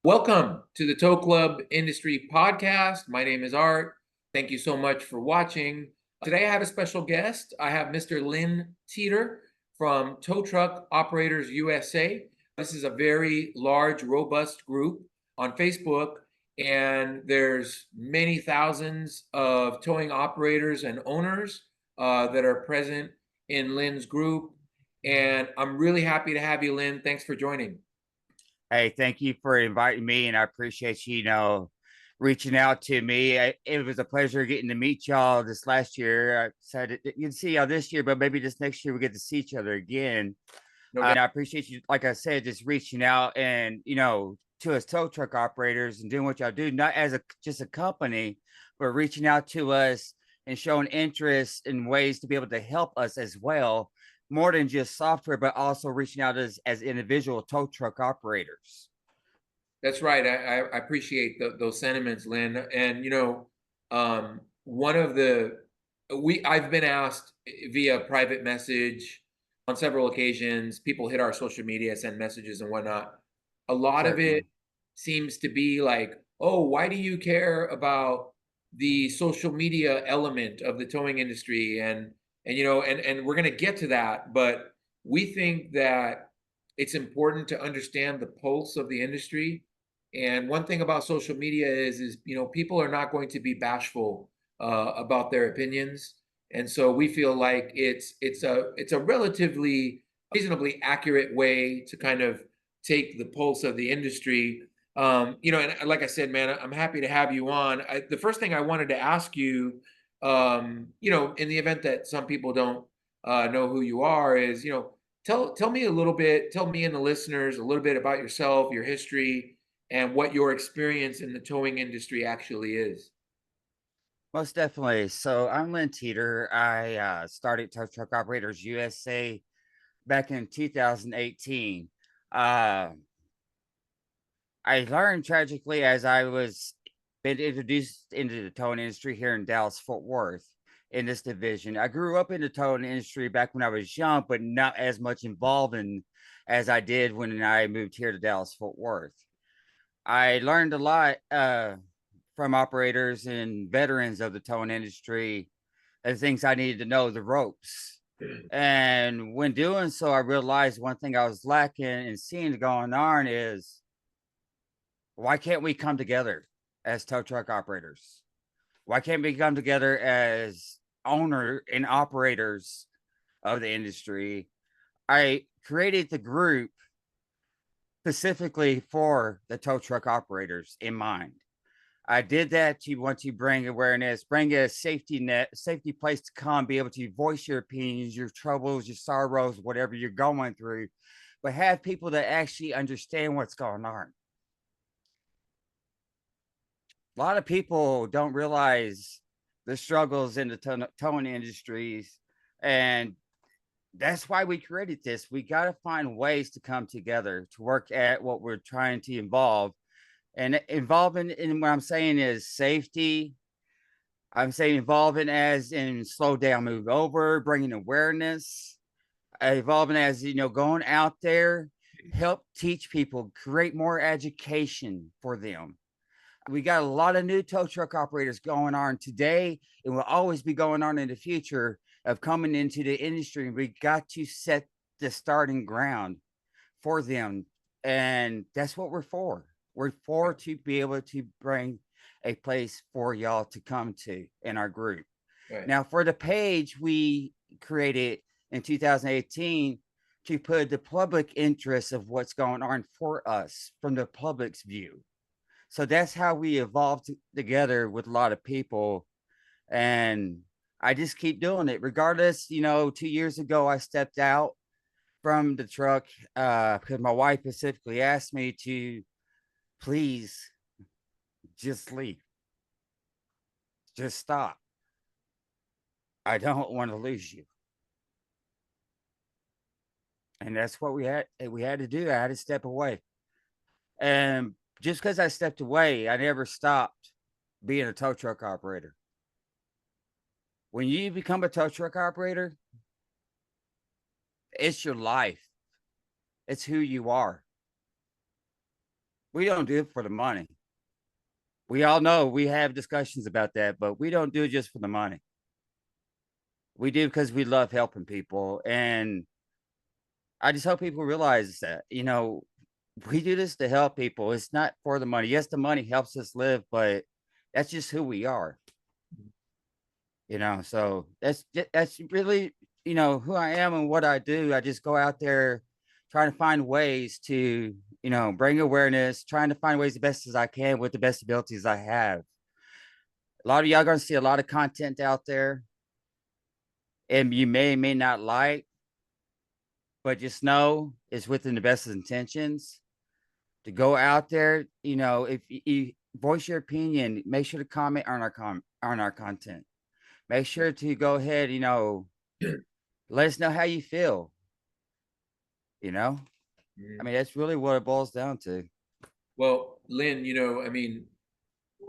Welcome to the Tow Club Industry Podcast. My name is Art. Thank you so much for watching. Today I have a special guest. I have Mr. Lynn Teeter from Tow Truck Operators USA. This is a very large, robust group on Facebook, and there's many thousands of towing operators and owners that are present in Lynn's group. And I'm really happy to have you, Lynn. Thanks for joining. Hey, thank you for inviting me, and I appreciate you, reaching out to me. It was a pleasure getting to meet y'all this last year. I said you'd see y'all this year, but maybe this next year we get to see each other again. No doubt. And I appreciate you, like I said, just reaching out and to us tow truck operators and doing what y'all do, not as just a company, but reaching out to us and showing interest in ways to be able to help us as well, more than just software, but also reaching out as individual tow truck operators. That's right. I appreciate those sentiments, Lynn. And one of the I've been asked via private message on several occasions. People hit our social media, send messages and whatnot. A lot of it Certainly. seems to be like, "Oh, why do you care about the social media element of the towing industry?" And we're going to get to that, but we think that it's important to understand the pulse of the industry. And one thing about social media is people are not going to be bashful about their opinions, and so we feel like it's a relatively reasonably accurate way to kind of take the pulse of the industry. And like I said, man, I'm happy to have you on. The first thing I wanted to ask you, in the event that some people don't know who you are, is tell me a little bit, tell me and the listeners a little bit about yourself, your history, and what your experience in the towing industry actually is. Most definitely. So I'm Lynn Teeter. I started Tow Truck Operators USA back in 2018. Uh, I learned tragically as I was been introduced into the towing industry here in Dallas Fort Worth in this division. I grew up in the towing industry back when I was young, but not as much involved in as I did when I moved here to Dallas Fort Worth. I learned a lot from operators and veterans of the towing industry, the things I needed to know, the ropes. And when doing so, I realized one thing I was lacking and seeing going on is, why can't we come together as tow truck operators? Why can't we come together as owner and operators of the industry? I created the group specifically for the tow truck operators in mind. I did that to want to bring awareness, bring a safety net, safety place to come, be able to voice your opinions, your troubles, your sorrows, whatever you're going through, but have people that actually understand what's going on. A lot of people don't realize the struggles in the towing industries, and that's why we created this. We got to find ways to come together to work at what we're trying to involve. And involving in what I'm saying is safety. I'm saying involving as in slow down, move over, bringing awareness, evolving as going out there, help teach people, create more education for them. We got a lot of new tow truck operators going on today. It will always be going on in the future of coming into the industry. We got to set the starting ground for them. And that's what we're for. We're for to be able to bring a place for y'all to come to in our group. Right. Now, for the page we created in 2018 to put the public interest of what's going on for us from the public's view. So that's how we evolved together with a lot of people. And I just keep doing it. Regardless, 2 years ago, I stepped out from the truck because my wife specifically asked me to please just leave, just stop. I don't want to lose you. And that's what we had to do. I had to step away. And just because I stepped away, I never stopped being a tow truck operator. When you become a tow truck operator, it's your life. It's who you are. We don't do it for the money. We all know we have discussions about that, but we don't do it just for the money. We do because we love helping people. And I just hope people realize that, we do this to help people. It's not for the money. Yes, the money helps us live, but that's just who we are. So that's really, who I am and what I do. I just go out there trying to find ways to, bring awareness, trying to find ways the best as I can with the best abilities I have. A lot of y'all gonna see a lot of content out there, and you may not like, but just know it's within the best intentions to go out there. If you voice your opinion, make sure to comment on on our content. Make sure to go ahead, let us know how you feel. You know, I Mhm. mean, that's really what it boils down to. Well, Lynn, I mean,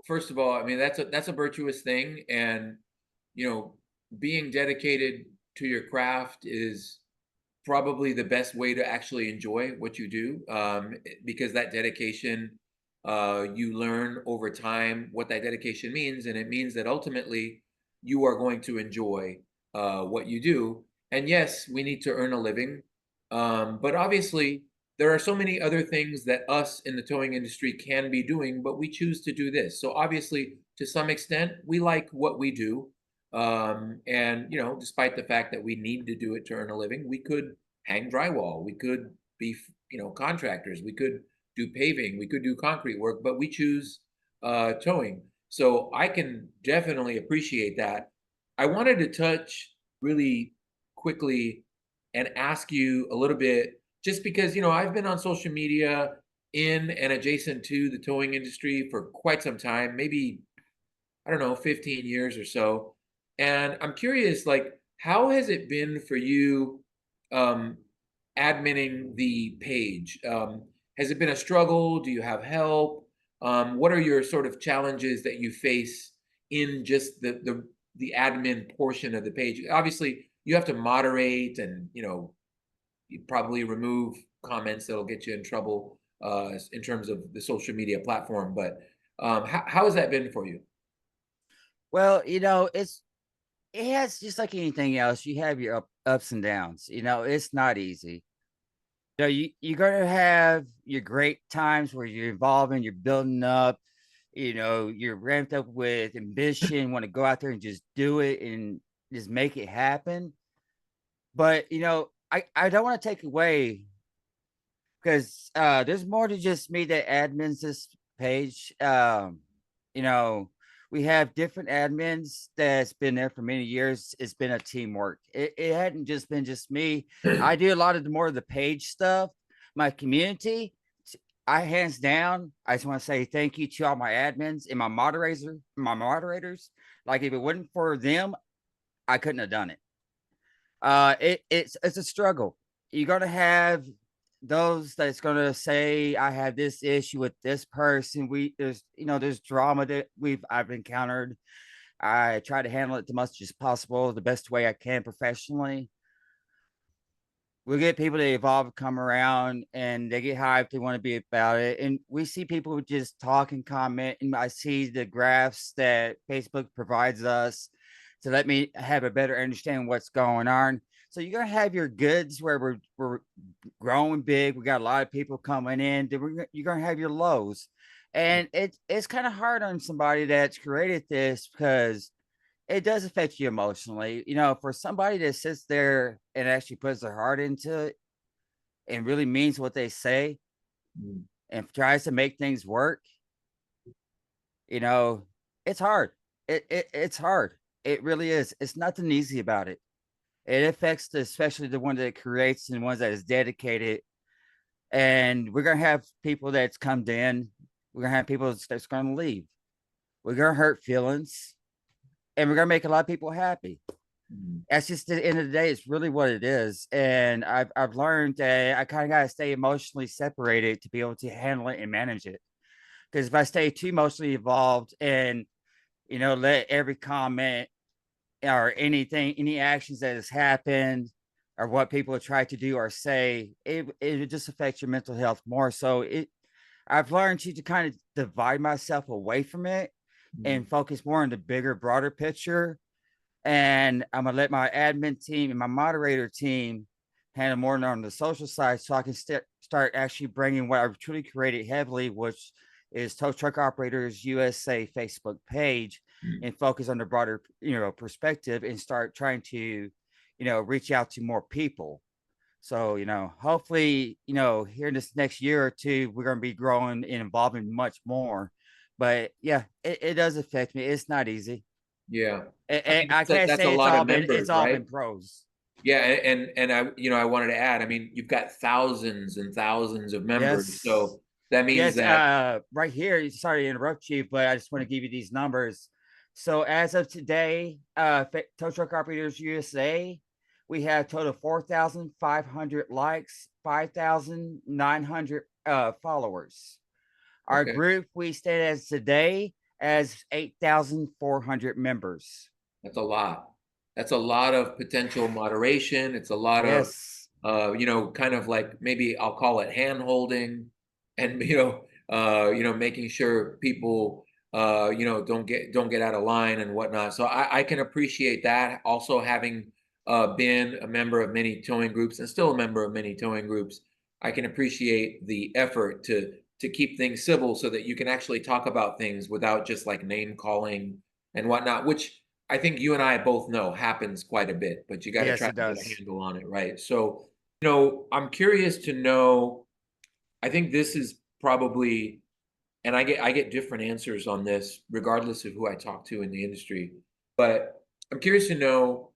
first of all, I mean that's a virtuous thing, and you know, being dedicated to your craft is probably the best way to actually enjoy what you do, because that dedication, you learn over time what that dedication means, and it means that ultimately you are going to enjoy what you do. And yes, we need to earn a living, but obviously there are so many other things that us in the towing industry can be doing, but we choose to do this. So obviously, to some extent, we like what we do. And despite the fact that we need to do it to earn a living, we could hang drywall, we could be, contractors, we could do paving, we could do concrete work, but we choose towing. So I can definitely appreciate that. I wanted to touch really quickly and ask you a little bit, just because, I've been on social media in and adjacent to the towing industry for quite some time, maybe, I don't know, 15 years or so. And I'm curious, like, how has it been for you um, adminning the page? Has it been a struggle? Do you have help? What are your sort of challenges that you face in just the admin portion of the page? Obviously, you have to moderate, and you probably remove comments that'll get you in trouble in terms of the social media platform. But how has that been for you? Well, it has just like anything else. You have your ups and downs. It's not easy. You're gonna have your great times where you're evolving, you're building up. You're ramped up with ambition, want to go out there and just do it and just make it happen. But I don't want to take away because there's more to just me that admins this page. You know, we have different admins that's been there for many years. It's been a teamwork. It hadn't just been just me. I do a lot of the more of the page stuff. My community, I hands down, I just want to say thank you to all my admins and my moderators. Like if it wasn't for them, I couldn't have done it. It's a struggle. You're gonna have those that's gonna say I have this issue with this person. There's drama that I've encountered. I try to handle it the much as possible, the best way I can professionally. We get people that evolve, come around, and they get hyped. They want to be about it, and we see people who just talk and comment. And I see the graphs that Facebook provides us to let me have a better understanding of what's going on. So you're gonna have your goods where we're growing big. We got a lot of people coming in. Then you're gonna have your lows, and it's kind of hard on somebody that's created this because it does affect you emotionally. For somebody that sits there and actually puts their heart into it and really means what they say Mm. and tries to make things work, you know, it's hard. It's hard. It really is. It's nothing easy about it. It affects especially the one that creates and the ones that is dedicated. And we're gonna have people that's come in. We're gonna have people that's gonna leave. We're gonna hurt feelings, and we're gonna make a lot of people happy. Mm. That's just the end of the day, it's really what it is. And I've learned that I kind of got to stay emotionally separated to be able to handle it and manage it. Because if I stay too emotionally involved and let every comment or anything, any actions that has happened or what people try to do or say, it just affects your mental health more. So I've learned to kind of divide myself away from it Mhm. and focus more on the bigger, broader picture. And I'm gonna let my admin team and my moderator team handle more on the social side, so I can start actually bringing what I've truly created heavily, which is Tow Truck Operators USA Facebook page, Mhm. and focus on the broader, perspective, and start trying to, reach out to more people. So, hopefully, here in this next year or two, we're going to be growing and evolving much more. But yeah, it does affect me. It's not easy. Yeah. I And mean, I can't that's a say lot of it's members, all right? been pros. Yeah, and I wanted to add, I mean, you've got thousands and thousands of members, Yes. so that means Yes, that right here, sorry to interrupt you, but I just want to give you these numbers. So as of today, Tow Truck Operators USA, we have total 4,500 likes, 5,900 followers. Our okay, group, we stand as today as 8,400 members. that's a lot. That's a lot of potential moderation. It's a lot of Yes. kind of like maybe I'll call it hand holding and making sure people don't get out of line and whatnot. So I can appreciate that. Also having been a member of many towing groups and still a member of many towing groups, I can appreciate the effort to keep things civil so that you can actually talk about things without just like name calling and whatnot, which I think you and I both know happens quite a bit, but you got to Yes, try it to get a does. handle on it, right? So, I'm curious to know, I think this is probably, and I get different answers on this regardless of who I talk to in the industry, but I'm curious to know,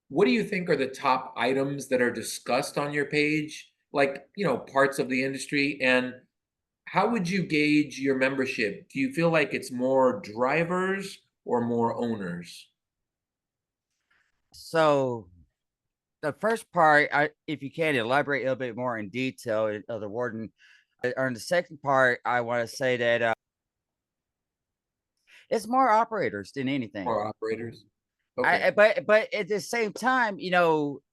what do you think are the top items that are discussed on your page, like, parts of the industry, and how would you gauge your membership? Do you feel like it's more drivers or more owners? So the first part, if you can elaborate a little bit more in detail of the warden. On the second part, I want to say that it's more operators than anything. Or operators? Okay. But at the same time, a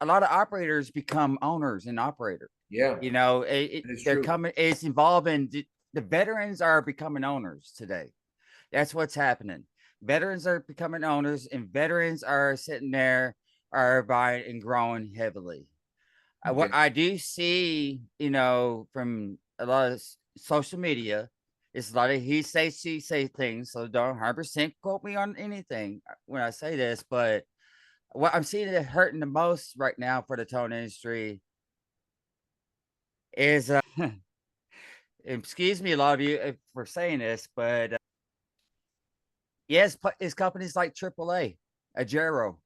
lot of operators become owners and operators. Yeah, It, that is they're true. coming. It's involving the veterans are becoming owners today. That's what's happening. Veterans are becoming owners, and veterans are sitting there are buying and growing heavily. What Okay. I do see, from a lot of social media, is a lot of he say, she say things. So don't 100% quote me on anything when I say this, but what I'm seeing it hurting the most right now for the tone industry is, excuse me, a lot of you for saying this, but yes, it's companies like AAA, Ajero,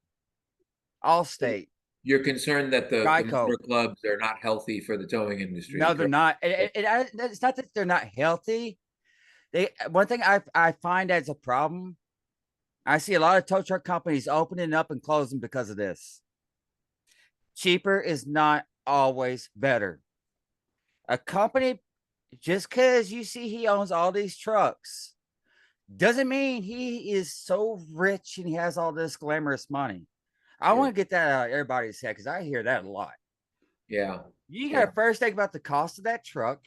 So Allstate, you're concerned that the motor Geico. clubs are not healthy for the towing industry, No, they're correct? not. It's not that they're not healthy. One thing I find as a problem, I see a lot of tow truck companies opening up and closing because of this. Cheaper is not always better. A company, just because you see he owns all these trucks, doesn't mean he is so rich and he has all this glamorous money. I Yeah. want to get that out of everybody's head because I hear that a lot. Yeah. You got Yeah. to first think about the cost of that truck.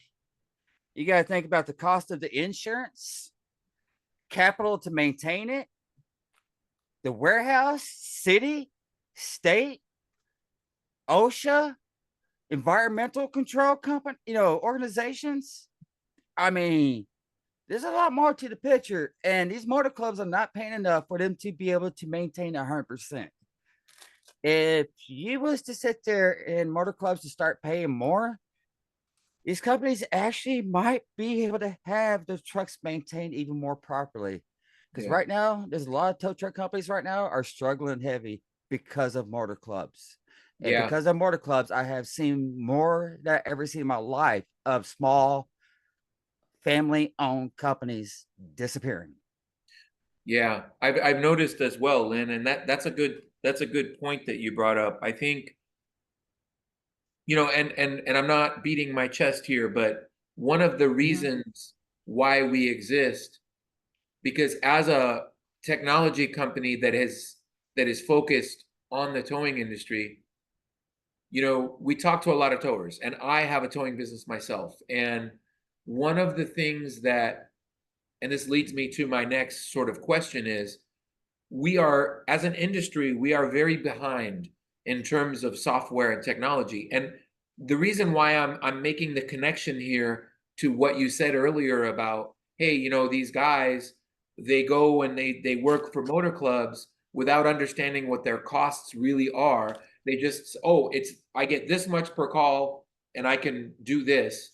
You got to think about the cost of the insurance, capital to maintain it, the warehouse, city, state, OSHA, environmental control company, organizations. I mean, there's a lot more to the picture, and these motor clubs are not paying enough for them to be able to maintain 100%. If you was to sit there and motor clubs to start paying more, these companies actually might be able to have their trucks maintained even more properly. Because Yeah. right now, there's a lot of tow truck companies right now are struggling heavy because of motor clubs. And Yeah. because of motor clubs, I have seen more than I ever seen in my life of small family owned companies disappearing. Yeah. I've noticed as well, Lynn, and that's a good point that you brought up. I think, and I'm not beating my chest here, but one of the Mhm. reasons why we exist, because as a technology company that is focused on the towing industry, we talk to a lot of towers, and I have a towing business myself, and one of the things that, and this leads me to my next sort of question is, we are, as an industry, we are very behind in terms of software and technology. And the reason why I'm making the connection here to what you said earlier about, hey, these guys, they go and they work for motor clubs without understanding what their costs really are. They just, oh, I get this much per call and I can do this.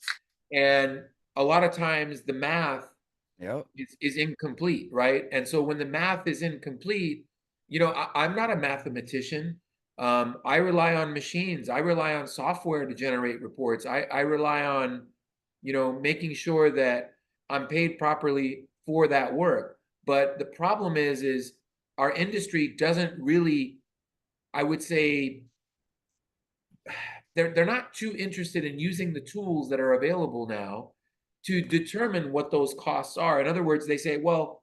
And a lot of times the math Yep. is incomplete, right? And so when the math is incomplete, I'm not a mathematician. I rely on machines. I rely on software to generate reports. I rely on, making sure that I'm paid properly for that work. But the problem is our industry doesn't really, I would say, they're not too interested in using the tools that are available now to determine what those costs are. In other words, they say, well,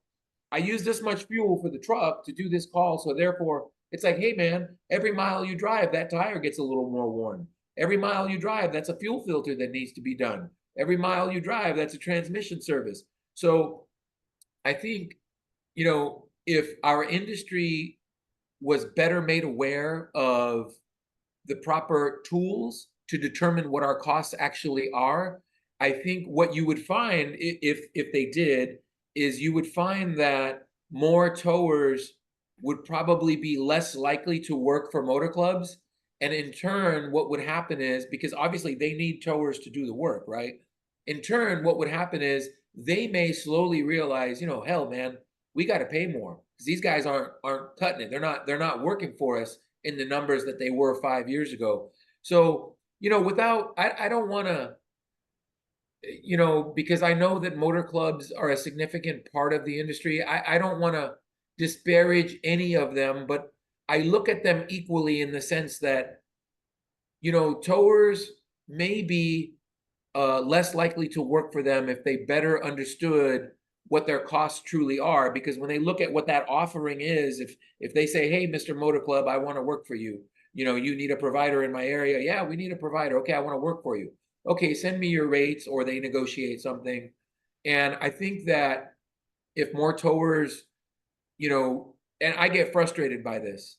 I use this much fuel for the truck to do this call, so therefore it's like, hey man, every mile you drive, that tire gets a little more worn. Every mile you drive, that's a fuel filter that needs to be done. Every mile you drive, that's a transmission service. So I think, if our industry was better made aware of the proper tools to determine what our costs actually are, I think what you would find, if they did, is you would find that more towers would probably be less likely to work for motor clubs. And in turn, what would happen is, because obviously they need towers to do the work, right? In turn, what would happen is they may slowly realize, hell man, we got to pay more because these guys aren't cutting it. They're not working for us in the numbers that they were 5 years ago. So, without, I don't want to, because I know that motor clubs are a significant part of the industry. I don't want to disparage any of them, but I look at them equally in the sense that, towers may be less likely to work for them if they better understood what their costs truly are. Because when they look at what that offering is, if they say, hey, Mr. Motor Club, I want to work for you, you need a provider in my area. Yeah, we need a provider. Okay, I want to work for you. Okay, send me your rates, or they negotiate something. And I think that if more towers, and I get frustrated by this.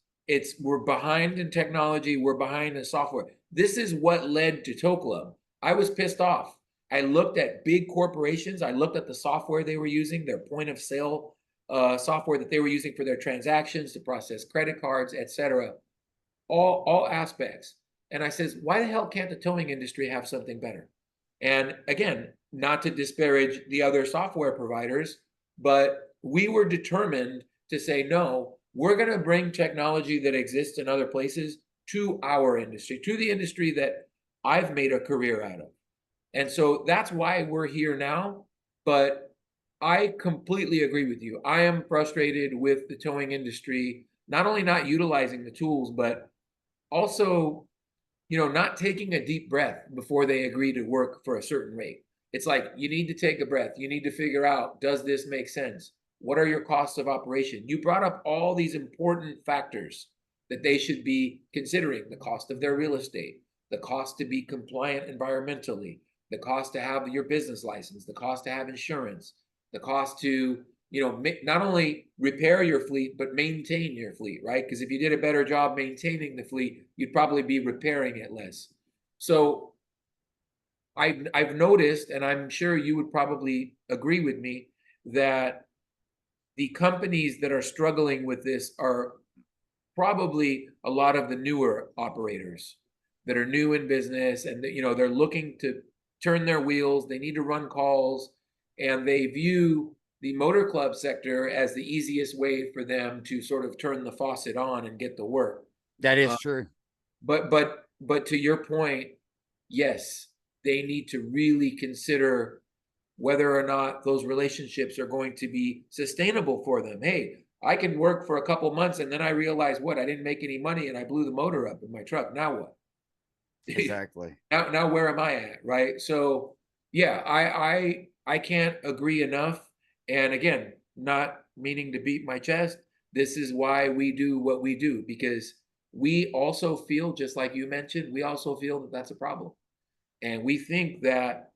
We're behind in technology, we're behind in software. This is what led to Tow Club. I was pissed off. I looked at big corporations, I looked at the software they were using, their point of sale software that they were using for their transactions to process credit cards, etc. All aspects. And I says, why the hell can't the towing industry have something better? And again, not to disparage the other software providers, but we were determined to say, no, we're going to bring technology that exists in other places to our industry, to the industry that I've made a career out of. And so that's why we're here now. But I completely agree with you. I am frustrated with the towing industry, not only not utilizing the tools, but also, not taking a deep breath before they agree to work for a certain rate. It's like, you need to take a breath. You need to figure out, does this make sense? What are your costs of operation? You brought up all these important factors that they should be considering: the cost of their real estate, the cost to be compliant environmentally, the cost to have your business license, the cost to have insurance, the cost to, not only repair your fleet, but maintain your fleet, right? Because if you did a better job maintaining the fleet, you'd probably be repairing it less. So I've noticed, and I'm sure you would probably agree with me, that the companies that are struggling with this are probably a lot of the newer operators that are new in business, and they're looking to turn their wheels. They need to run calls, and they view the motor club sector as the easiest way for them to sort of turn the faucet on and get the work. That is true. But to your point, yes, they need to really consider whether or not those relationships are going to be sustainable for them. Hey, I can work for a couple months and then I realize, what, I didn't make any money and I blew the motor up in my truck. Now what? Exactly. Now where am I at, right? So yeah, I can't agree enough. And again, not meaning to beat my chest, this is why we do what we do, because we also feel, just like you mentioned, we also feel that that's a problem. And we think that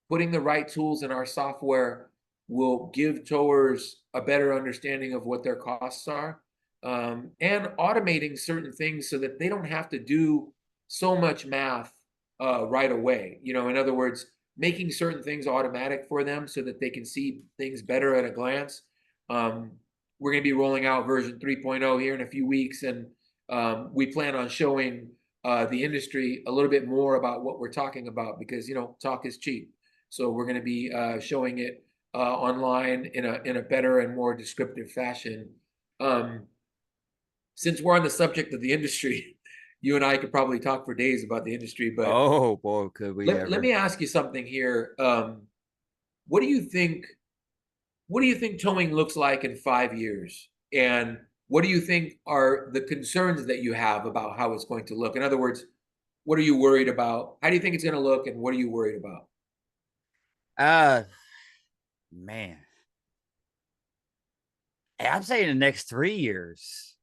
putting the right tools in our software will give towers a better understanding of what their costs are, and automating certain things so that they don't have to do so much math right away. You know, in other words, making certain things automatic for them so that they can see things better at a glance. Um, we're going to be rolling out version 3.0 here in a few weeks, and we plan on showing the industry a little bit more about what we're talking about because talk is cheap. So we're going to be showing it online in a better and more descriptive fashion. Um, since we're on the subject of the industry, you and I could probably talk for days about the industry, but Oh boy, could we let ever. me ask you something here. What do you think? What do you think towing looks like in 5 years? And what do you think are the concerns that you have about how it's going to look? In other words, what are you worried about? How do you think it's going to look, and what are you worried about? Uh Man, I'm saying the next 3 years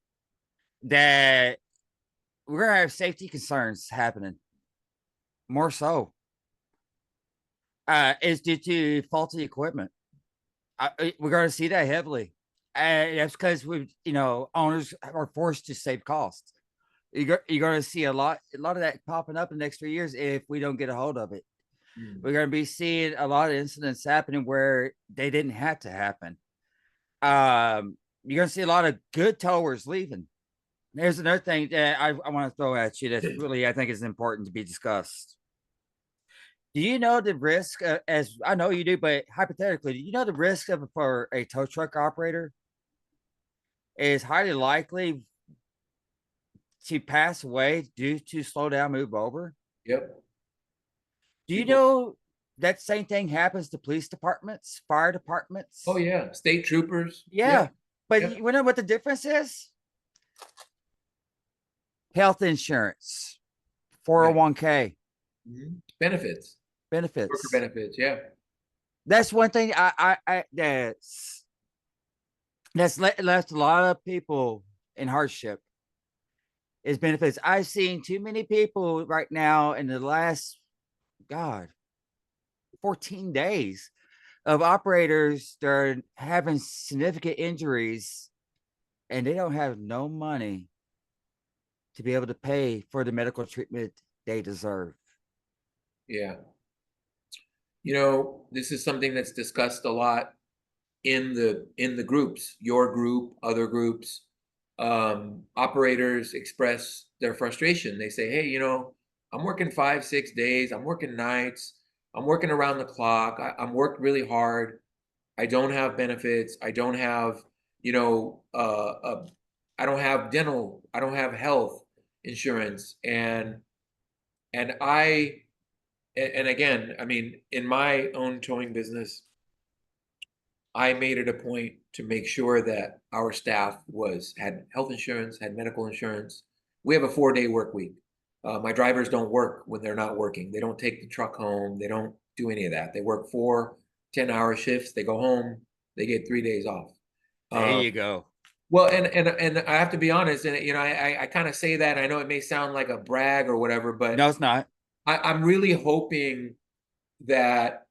that we're gonna have safety concerns happening more so. Is due to faulty equipment. We're gonna see that heavily. That's because owners are forced to save costs. You're gonna see a lot of that popping up in the next 3 years if we don't get a hold of it. Hmm. We're gonna be seeing a lot of incidents happening where they didn't have to happen. You're gonna see a lot of good towers leaving. There's another thing that I want to throw at you that's really I think is important to be discussed. Do you know the risk, as I know you do, but hypothetically, do you know the risk of for a tow truck operator is highly likely to pass away due to slow down, move over? Yep. Do you People. know that same thing happens to police departments, fire Oh departments? yeah, state troopers. Yeah, Yep. but Yep. you know what the difference is? Health insurance, Yeah. 401k Benefits, worker benefits. benefits. Yeah. That's one thing that's left a lot of people in hardship is benefits. I've seen too many people right now in the last God 14 days of operators that are having significant injuries and they don't have no money to be able to pay for the medical treatment they deserve. Yeah. This is something that's discussed a lot in the groups, your group, other groups. Operators express their frustration. They say, hey, I'm working 5, 6 days, I'm working nights, I'm working around the clock, I'm worked really hard. I don't have benefits. I don't have, you know, I don't have dental. I don't have health insurance, and and again, I mean, in my own towing business, I made it a point to make sure that our staff was had health insurance, had medical insurance. We have a 4-day work week. My drivers don't work when they're not working. They don't take the truck home. They don't do any of that. They work 4 10-hour shifts. They go home. They get 3 days off. There Um, you go. well, and I have to be honest, and I kind of say that. I know it may sound like a brag or whatever, No, but it's not. I'm really hoping that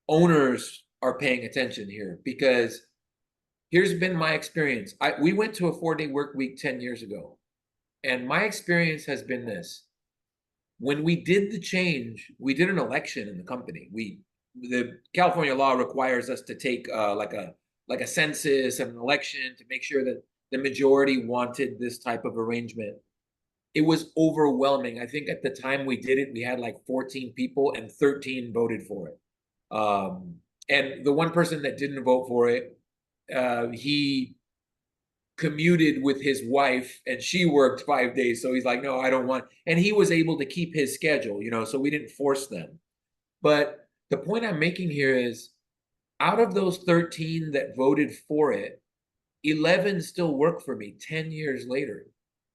owners are paying attention here because here's been my experience. We went to a 4-day work week 10 years ago, and my experience has been this. When we did the change, we did an election in the company. The California law requires us to take like a census and an election to make sure that the majority wanted this type of arrangement. It was overwhelming. I think at the time we did it, we had like 14 people and 13 voted for it. Um, and the one person that didn't vote for it, he commuted with his wife and she worked 5 days. So he's like, no, I don't want, and he was able to keep his schedule, so we didn't force them. But the point I'm making here is out of those 13 that voted for it, 11 still work for me 10 years later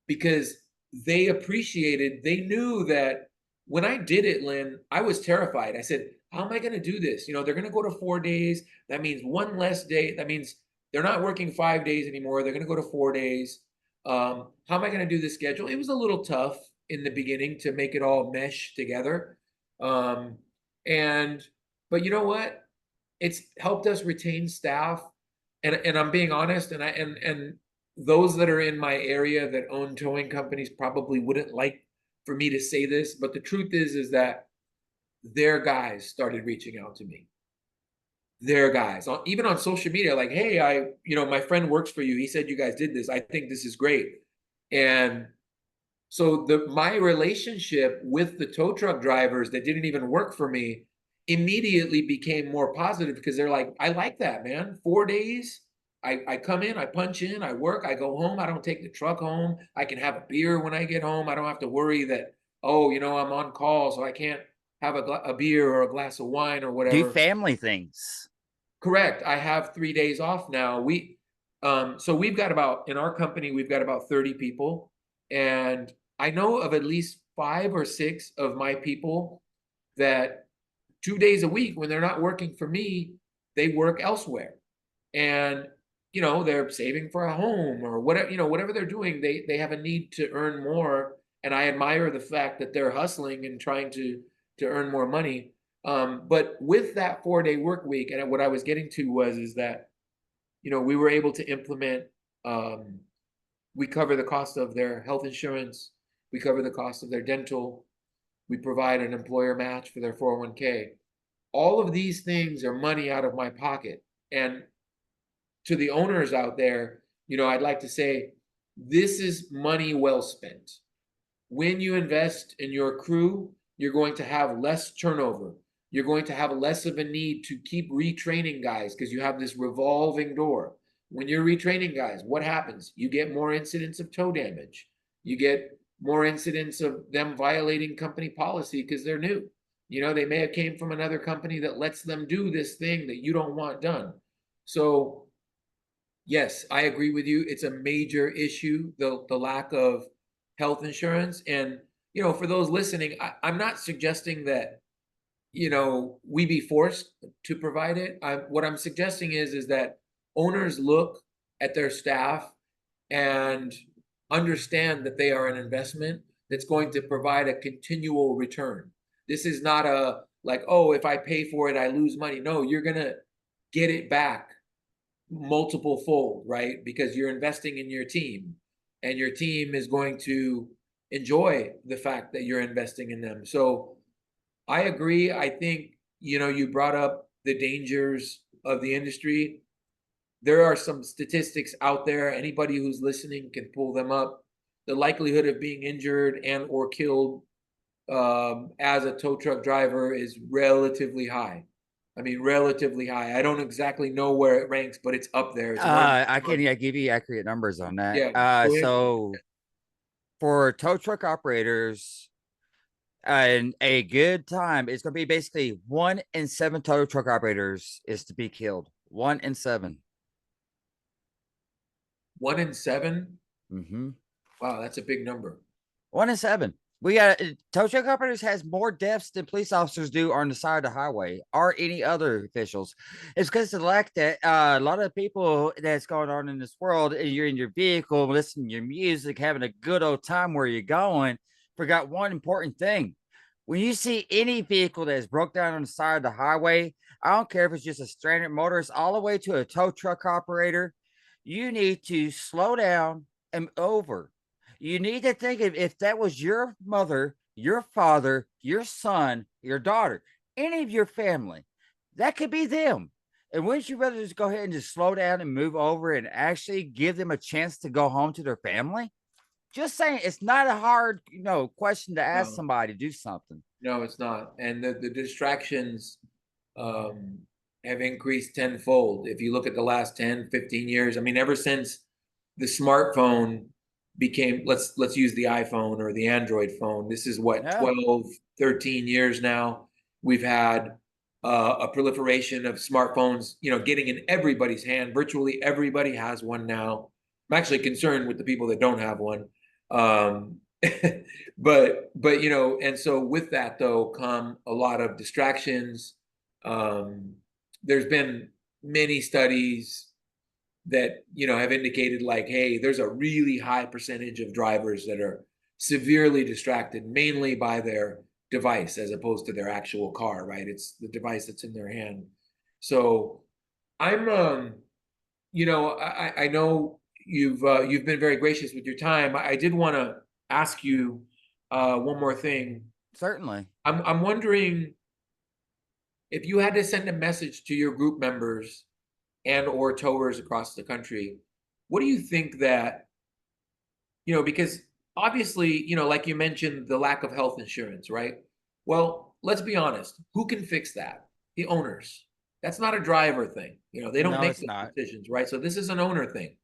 because they knew that when I did it, Lynn, I was terrified. I said, how am I going to do this? They're going to go to 4 days. That means one less day. That means they're not working 5 days anymore. They're going to go to 4 days. How am I going to do the schedule? It was a little tough in the beginning to make it all mesh together. And But you know what? It's helped us retain staff. And I'm being honest, and those that are in my area that own towing companies probably wouldn't like for me to say this, but the truth is that their guys started reaching out to me. Their guys, even on social media, like, hey, my friend works for you. He said you guys did this. I think this is great. And so my relationship with the tow truck drivers that didn't even work for me immediately became more positive because they're like, I like that, man. 4 days. I come in, I punch in, I work, I go home. I don't take the truck home. I can have a beer when I get home. I don't have to worry that, oh, I'm on call, so I can't have a beer or a glass of wine or Do whatever. family things. Correct. I have 3 days off now. So we've got in our company, we've got about 30 people. And I know of at least 5 or 6 of my people that 2 days a week, when they're not working for me, they work elsewhere. And, they're saving for a home or whatever, whatever they're doing, they have a need to earn more. And I admire the fact that they're hustling and trying to earn more money. But with that 4 day work week, and what I was getting to is that, we were able to implement, we cover the cost of their health insurance, we cover the cost of their dental, we provide an employer match for their 401k. All of these things are money out of my pocket. And to the owners out there, I'd like to say this is money well spent. When you invest in your crew, you're going to have less turnover. You're going to have less of a need to keep retraining guys because you have this revolving door. When you're retraining guys, what happens? You get more incidents of tow damage. You get more incidents of them violating company policy because they're new. They may have came from another company that lets them do this thing that you don't want done. So yes, I agree with you. It's a major issue, the lack of health insurance. And, for those listening, I'm not suggesting that, we be forced to provide it. What I'm suggesting is that owners look at their staff and understand that they are an investment that's going to provide a continual return. This is not a like, oh, if I pay for it, I lose money. No, you're going to get it back multiple fold, right? Because you're investing in your team and your team is going to enjoy the fact that you're investing in them. So I agree. I think, you brought up the dangers of the industry. There are some statistics out there. Anybody who's listening can pull them up. The likelihood of being injured and or killed as a tow truck driver is relatively high. I mean, relatively high. I don't exactly know where it ranks, but it's up there. It's one of I can give you accurate numbers on that. yeah. Go ahead. So for tow truck operators, and a good time, it's going to be basically 1 in 7 tow truck operators is to be killed. 1 in 7. 1 in 7. Mm-hmm. Wow, that's a big number. 1 in 7. We got tow truck operators has more deaths than police officers do on the side of the highway or any other officials. It's because of the lack that a lot of people that's going on in this world, and you're in your vehicle, listening to your music, having a good old time where you're going, forgot one important thing. When you see any vehicle that is broke down on the side of the highway, I don't care if it's just a stranded motorist all the way to a tow truck operator, you need to slow down and over. You need to think of if that was your mother, your father, your son, your daughter, any of your family, that could be them. And wouldn't you rather just go ahead and just slow down and move over and actually give them a chance to go home to their family? Just saying, it's not a hard, question to ask No, somebody to do something. no, it's not. And the distractions um, have increased tenfold. If you look at the last 10, 15 years, I mean, ever since the smartphone became, let's use the iPhone or the Android phone. This is what, Yeah. 12, 13 years now. We've had a proliferation of smartphones, getting in everybody's hand. Virtually everybody has one now. I'm actually concerned with the people that don't have one. Um, but and so with that though come a lot of distractions. There's been many studies that have indicated like, hey, there's a really high percentage of drivers that are severely distracted, mainly by their device as opposed to their actual car, right? It's the device that's in their hand. So I'm I know you've been very gracious with your time. I did want to ask you one more thing. Certainly. I'm wondering if you had to send a message to your group members and or towers across the country, what do you think that, because obviously, like you mentioned, the lack of health insurance, right? Well, let's be honest. Who can fix that? The owners. That's not a driver thing. They don't No, make it's those not. decisions, right? So this is an owner thing.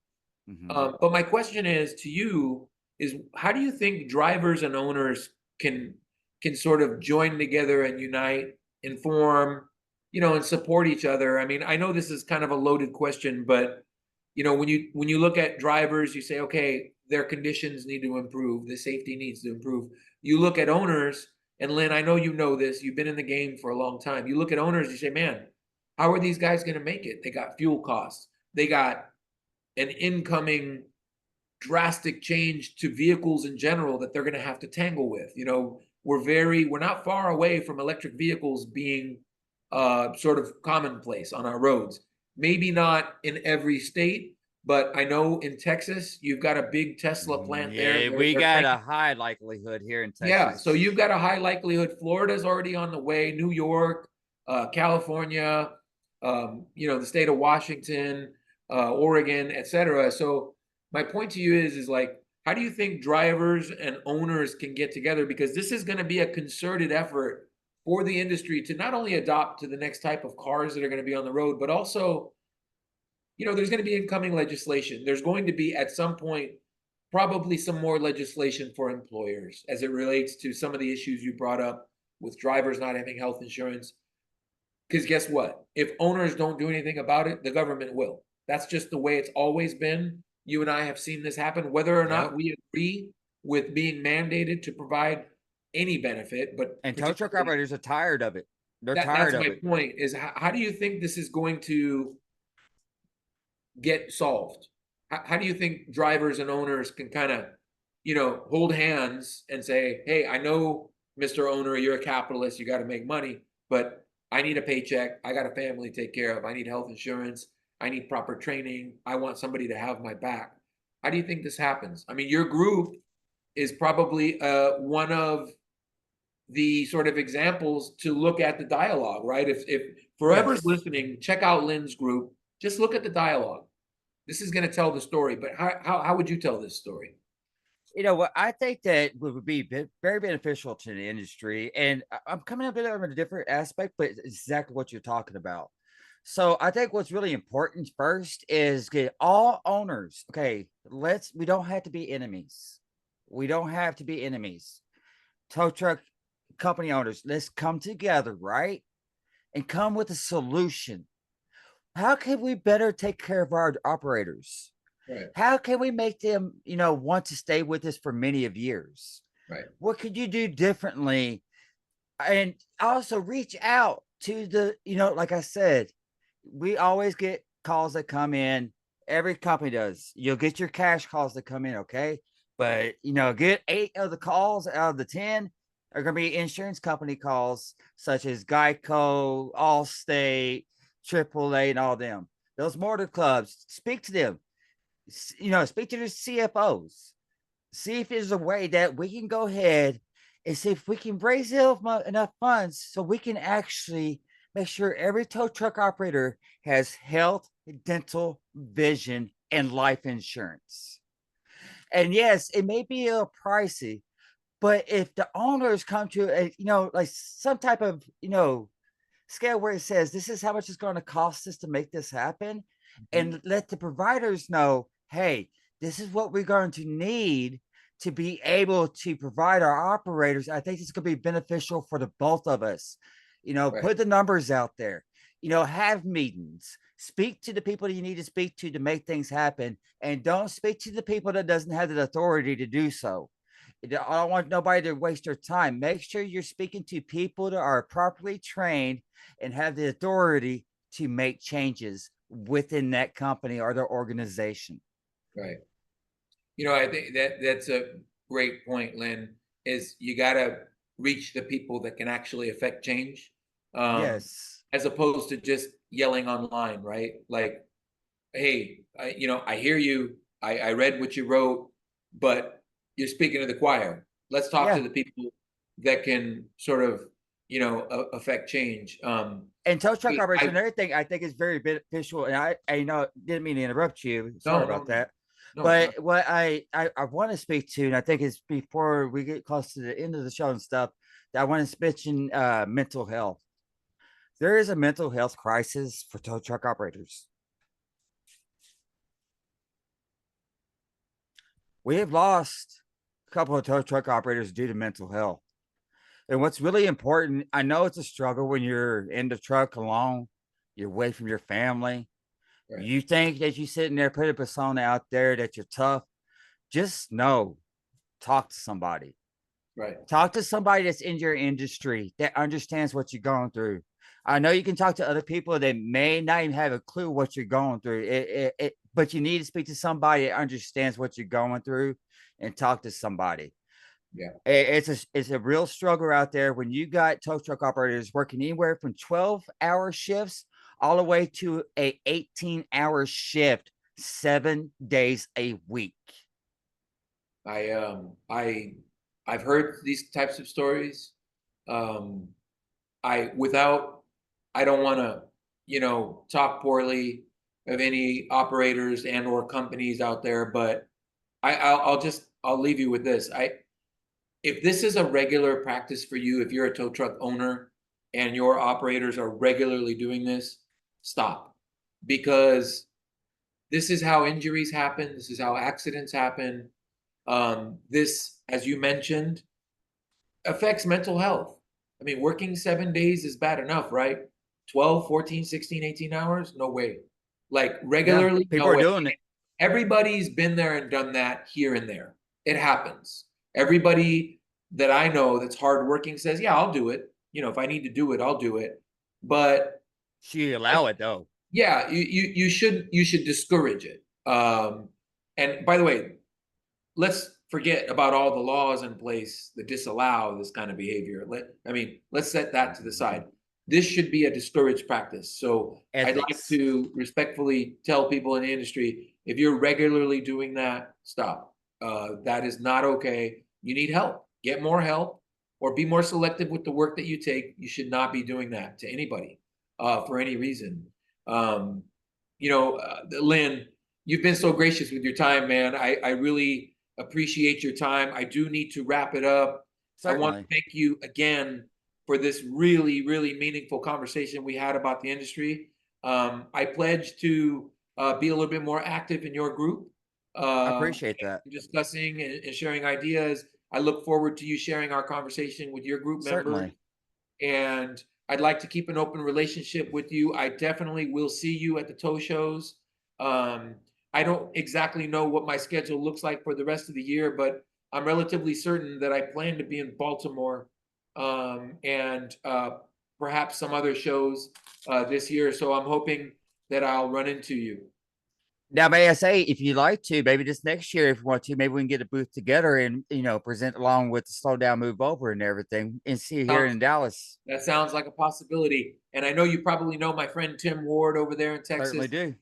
Hmm. But my question is to you is how do you think drivers and owners can can sort of join together and unite, inform, and support each other? I mean, I know this is kind of a loaded question, but when you look at drivers, you say, okay, their conditions need to improve, the safety needs to improve. You look at owners, and Lynn, I know you know this, you've been in the game for a long time. You look at owners, you say, man, how are these guys going to make it? They got fuel costs, they got an incoming drastic change to vehicles in general that they're going to have to tangle with. We're not far away from electric vehicles being sort of commonplace on our roads. Maybe not in every state, but I know in Texas you've got a big Tesla plant there. Yeah, They're we they're got a cranking. high likelihood here in Yeah, so you've Texas. got a high likelihood. Florida's already on the way. New York, California, the state of Washington, Oregon, etc. So my point to you is like, how do you think drivers and owners can get together? Because this is going to be a concerted effort for the industry to not only adopt to the next type of cars that are going to be on the road, but also, there's going to be incoming legislation. There's going to be at some point probably some more legislation for employers as it relates to some of the issues you brought up with drivers not having health insurance. Because guess what? If owners don't do anything about it, the government will. That's just the way it's always been. You and I have seen this happen, whether or Yep. not we agree with being mandated to provide any benefit, but And tow truck particularly operators are tired of it. They're that's tired of my it. point is how do you think this is going to get solved? How do you think drivers and owners can kind of, hold hands and say, hey, I know, Mr. Owner, you're a capitalist, you got to make money, but I need a paycheck. I got a family to take care of. I need health insurance. I need proper training. I want somebody to have my back. How do you think this happens? I mean, your group is probably one of the sort of examples to look at the dialogue, right? If forever's Yes. listening, check out Lynn's group. Just look at the dialogue. This is going to tell the story, but how would you tell this story? You know what? I think that would be very beneficial to the industry. And I'm coming up at it from a different aspect, but it's exactly what you're talking about. So I think what's really important first is get all owners. Okay, we don't have to be enemies. We don't have to be enemies. Tow truck company owners, let's come together, right? And come with a solution. How can we better take care of our operators? Right, How can we make them, want to stay with us for many of years? right, What could you do differently? And also reach out to like I said, we always get calls that come in. Every company does. You'll get your cash calls that come in, okay? But get 8 of the calls out of the 10 are going to be insurance company calls, such as Geico, Allstate, AAA, and all them. Those motor clubs, speak to them. Speak to the CFOs. See if there's a way that we can go ahead and see if we can raise enough funds so we can actually make sure every tow truck operator has health, dental, vision, and life insurance. And yes, it may be a pricey, but if the owners come to like some type of scale where it says this is how much it's going to cost us to make this happen, mhm, and let the providers know, hey, this is what we're going to need to be able to provide our operators. I think it's going to be beneficial for the both of us. right, Put the numbers out there, have meetings, speak to the people that you need to speak to make things happen, and don't speak to the people that doesn't have the authority to do so. I don't want nobody to waste their time. Make sure you're speaking to people that are properly trained and have the authority to make changes within that company or their organization. right. I think that's a great point, Lynn, is you gotta reach the people that can actually affect change, um, Yes. as opposed to just yelling online, right? Like, hey, I hear you. I read what you wrote, but you're speaking to the choir. Let's talk to Yeah. the people that can sort of, affect change. And tow truck operators, I another thing I think is very beneficial, and I know didn't mean to interrupt you. Sorry no, about no, that. no, it's not. But what I want to speak to, and I think it's before we get close to the end of the show and stuff, that I want to mention mental health. There is a mental health crisis for tow truck operators. We have lost a couple of tow truck operators due to mental health. And what's really important, I know it's a struggle when you're in the truck alone, you're away from your family. Right, You think that you're sitting there, put a persona out there that you're tough. Just know, talk to somebody. right, Talk to somebody that's in your industry that understands what you're going through. I know you can talk to other people that may not even have a clue what you're going through. But you need to speak to somebody that understands what you're going through and talk to somebody. yeah, It's a real struggle out there when you got tow truck operators working anywhere from 12-hour shifts all the way to a 18-hour shift 7 days a week. I've heard these types of stories. Um, I without I don't want to, talk poorly of any operators and or companies out there, but I'll leave you with this. If this is a regular practice for you, if you're a tow truck owner and your operators are regularly doing this, stop. Because this is how injuries happen, this is how accidents happen. This, as you mentioned, affects mental health. I mean, working 7 days is bad enough, right? 12, 14, 16, 18 hours? No way. Like Yeah, regularly? people No are way. doing it. Everybody's been there and done that here and there. It happens. Everybody that I know that's hardworking says, yeah, I'll do it. If I need to do it, I'll do it. But She allow it though. yeah, you should discourage it. And by the way, let's forget about all the laws in place that disallow this kind of behavior. Let's set that to the side. This should be a discouraged practice. So I'd like Ethics. to respectfully tell people in the industry, if you're regularly doing that, stop. That is not okay. You need help. Get more help or be more selective with the work that you take. You should not be doing that to anybody for any reason. Um, Lynn, you've been so gracious with your time, man. I really appreciate your time. I do need to wrap it up. I want to Certainly. thank you again for this really, really meaningful conversation we had about the industry. I pledge to be a little bit more active in your group, I appreciate that. discussing and sharing ideas. I look forward to you sharing our conversation with your group members. Certainly. And I'd like to keep an open relationship with you. I definitely will see you at the tow shows. Um, I don't exactly know what my schedule looks like for the rest of the year, but I'm relatively certain that I plan to be in Baltimore and perhaps some other shows this year. So I'm hoping that I'll run into you. Now, may I say, if you'd like to, maybe this next year, if you want to, maybe we can get a booth together and present along with the slow down, move over, and everything, and see you here Sounds, in Dallas. that sounds like a possibility. And I know you probably know my friend Tim Ward over there in Certainly Texas. do.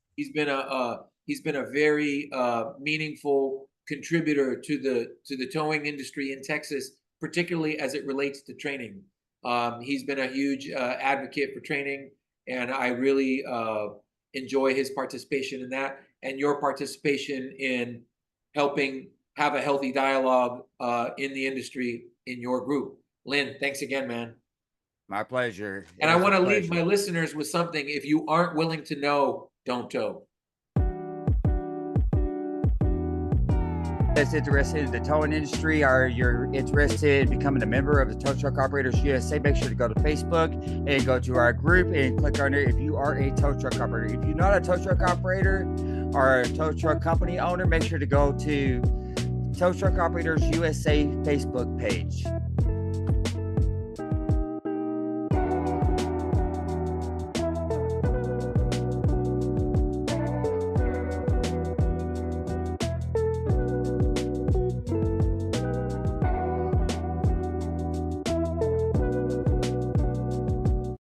He's been a very meaningful contributor to the towing industry in Texas, particularly as it relates to training. He's been a huge advocate for training, and I really enjoy his participation in that and your participation in helping have a healthy dialogue in the industry in your group. Lynn, thanks again, man. My pleasure. It And I was a want to leave my pleasure. listeners with something. If you aren't willing to know, don't tow. That's interested in the towing industry, or you're interested in becoming a member of the Tow Truck Operators USA, make sure to go to Facebook and go to our group and click on it if you are a tow truck operator. If you're not a tow truck operator or a tow truck company owner, make sure to go to Tow Truck Operators USA Facebook page.